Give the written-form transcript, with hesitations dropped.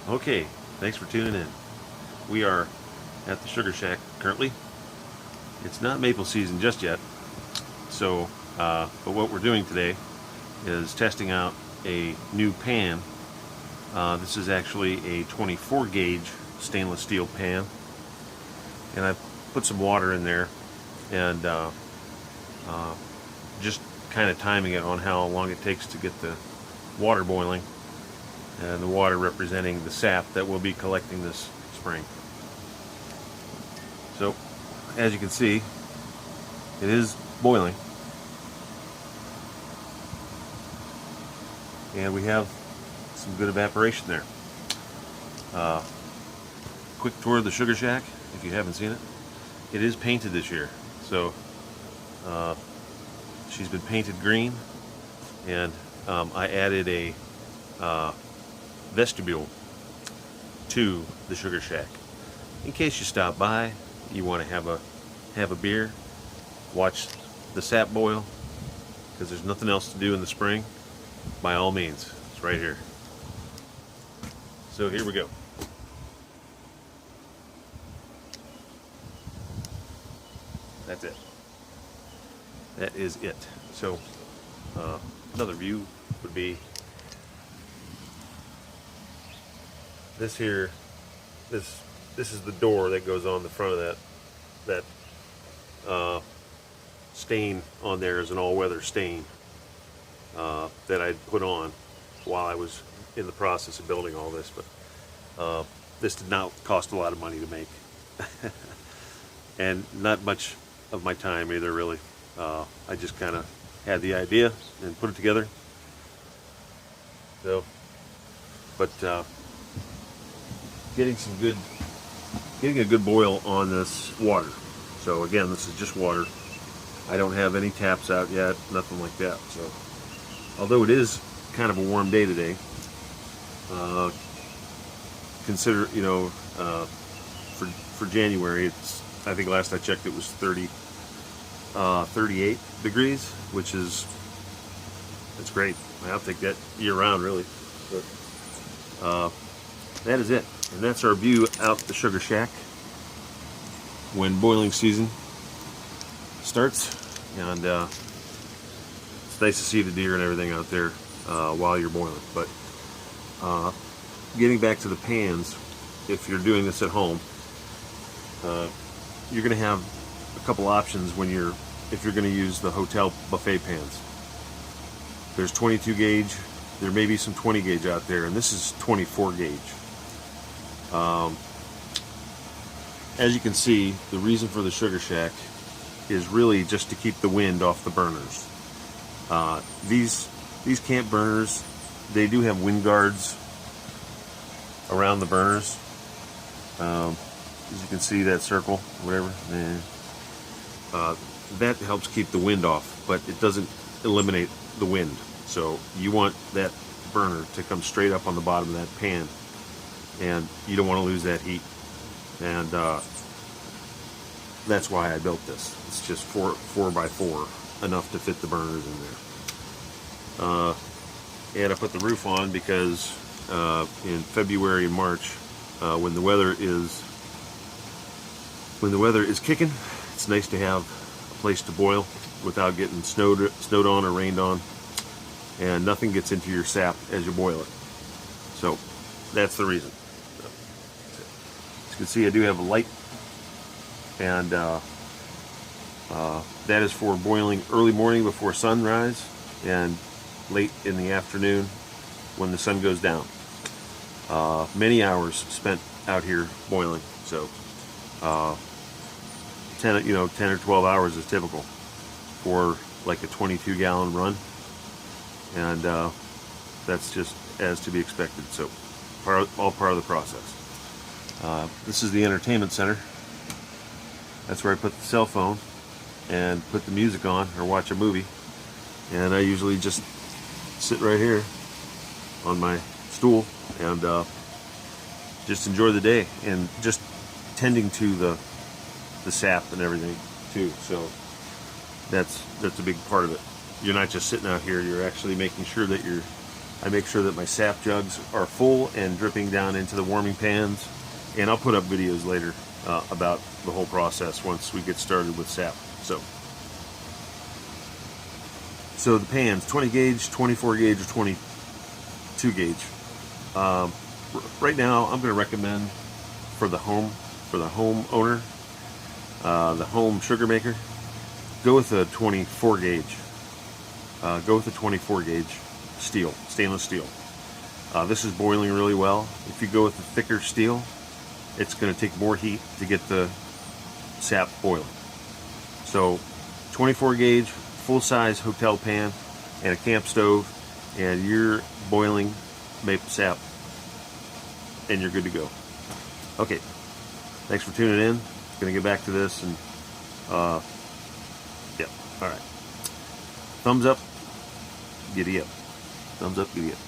Okay, thanks for tuning in. We are at the Sugar Shack currently. It's not maple season just yet, so but what we're doing today is testing out a new pan. This is actually a 24 gauge stainless steel pan, and I've put some water in there and just kind of timing it on how long it takes to get the water boiling, and the water representing the sap that we'll be collecting this spring. So, as you can see, it is boiling, and we have some good evaporation there. Quick tour of the Sugar Shack if you haven't seen it. It is painted this year, so she's been painted green, and I added a vestibule to the Sugar Shack in case you stop by, you want to have a beer, watch the sap boil, because there's nothing else to do in the spring. By all means, it's right here. So here we go. That's it. That is it. So another view would be this here. This is the door that goes on the front of that stain on there is an all-weather stain that I'd put on while I was in the process of building all this, but this did not cost a lot of money to make and not much of my time either, really. I just kind of had the idea and put it together. So, but getting a good boil on this water. So again, this is just water. I don't have any taps out yet, nothing like that. So, although it is kind of a warm day today, consider, for January, I think last I checked it was 38 degrees, which that's great. I'll take that year round, really. But that is it, and that's our view out the Sugar Shack when boiling season starts. And it's nice to see the deer and everything out there while you're boiling. But getting back to the pans, if you're doing this at home, you're going to have a couple options if you're going to use the hotel buffet pans. There's 22 gauge, there may be some 20 gauge out there, and this is 24 gauge. As you can see, the reason for the Sugar Shack is really just to keep the wind off the burners. These camp burners, they do have wind guards around the burners. As you can see, that circle, whatever, that helps keep the wind off, but it doesn't eliminate the wind. So you want that burner to come straight up on the bottom of that pan, and you don't want to lose that heat. And that's why I built this. It's just 4 by 4, enough to fit the burners in there. And I put the roof on because in February and March, when the weather is kicking, it's nice to have a place to boil without getting snowed on or rained on, and nothing gets into your sap as you boil it. So that's the reason. As you can see, I do have a light, and that is for boiling early morning before sunrise and late in the afternoon when the sun goes down. Many hours spent out here boiling, so 10 or 12 hours is typical for like a 22-gallon run, and that's just as to be expected. So all part of the process. This is the entertainment center. That's where I put the cell phone and put the music on or watch a movie, and I usually just sit right here on my stool and just enjoy the day, and just tending to the sap and everything too. So that's a big part of it. You're not just sitting out here, you're actually making sure that you're I make sure that my sap jugs are full and dripping down into the warming pans, and I'll put up videos later about the whole process once we get started with sap. So the pans, 20 gauge, 24 gauge, or 22 gauge. Right now, I'm going to recommend for the home owner, the home sugar maker, go with a 24 gauge. Go with a 24 gauge stainless steel. This is boiling really well. If you go with the thicker steel, it's going to take more heat to get the sap boiling. So 24 gauge, full-size hotel pan and a camp stove, and you're boiling maple sap, and you're good to go. Okay, thanks for tuning in. Gonna get back to this, and yeah, all right. Thumbs up, giddy up. Thumbs up, giddy up.